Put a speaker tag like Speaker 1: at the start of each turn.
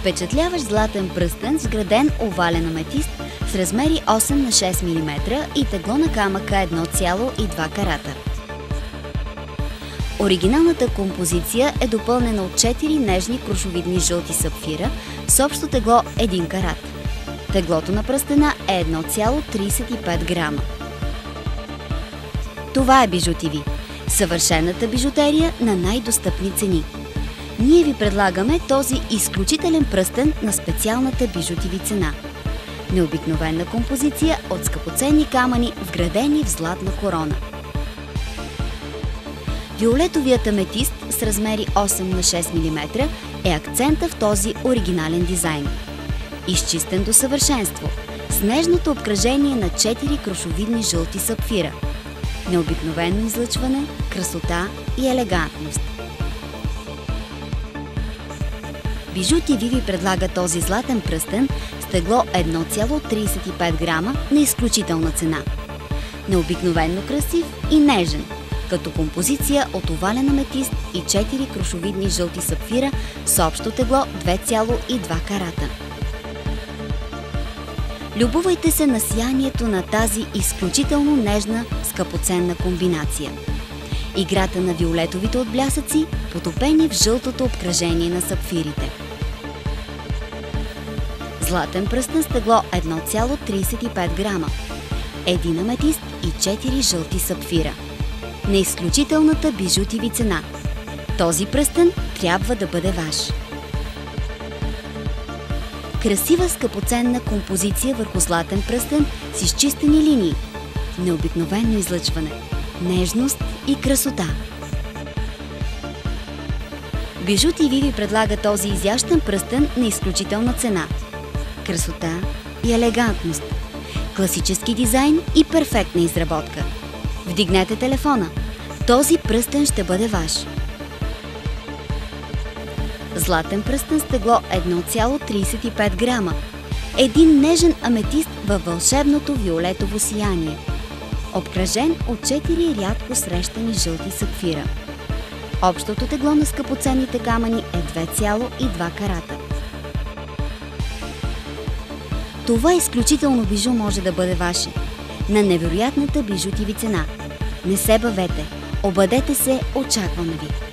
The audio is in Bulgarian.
Speaker 1: Впечатляващ златен пръстен с вграден овален аметист с размери 8 на 6 мм и тегло на камъка 1,2 карата. Оригиналната композиция е допълнена от 4 нежни крошовидни жълти сапфира с общо тегло 1 карат. Теглото на пръстена е 1,35 грама. Това е Бижу ТВ. Съвършената бижутерия на най-достъпни цени. Ние ви предлагаме този изключителен пръстен на специалната Бижу ТВ цена. Необикновена композиция от скъпоценни камъни, вградени в златна корона. Виолетовият аметист с размери 8 на 6 мм е акцента в този оригинален дизайн. Изчистен до съвършенство, с нежното обкръжение на 4 крошовидни жълти сапфира. Необикновено излъчване, красота и елегантност. Бижу ТВ ви предлага този златен пръстен с тегло 1,35 грама на изключителна цена. Необикновено красив и нежен, като композиция от овален аметист и 4 крошовидни жълти сапфира с общо тегло 2,2 карата. Любувайте се на сиянието на тази изключително нежна, скъпоценна комбинация. Играта на виолетовите отблясъци, потопени в жълтото обкръжение на сапфирите. Златен пръстен с тегло 1,35 грама, 1 аметист и 4 жълти сапфира. На изключителната Бижу ТВ цена. Този пръстен трябва да бъде ваш. Красива скъпоценна композиция върху златен пръстен с изчистени линии, необикновено излъчване, нежност и красота. Бижу ТВ ви предлага този изящен пръстен на изключителна цена. Красота и елегантност, класически дизайн и перфектна изработка. Вдигнете телефона. Този пръстен ще бъде ваш. Златен пръстен с тегло 1,35 грама. Един нежен аметист във вълшебното виолетово сияние. Обкръжен от 4 рядко срещани жълти сапфира. Общото тегло на скъпоценните камъни е 2,2 карата. Това изключително бижу може да бъде ваше на невероятната Бижу ТВ цена. Не се бавете, обадете се, очакваме ви!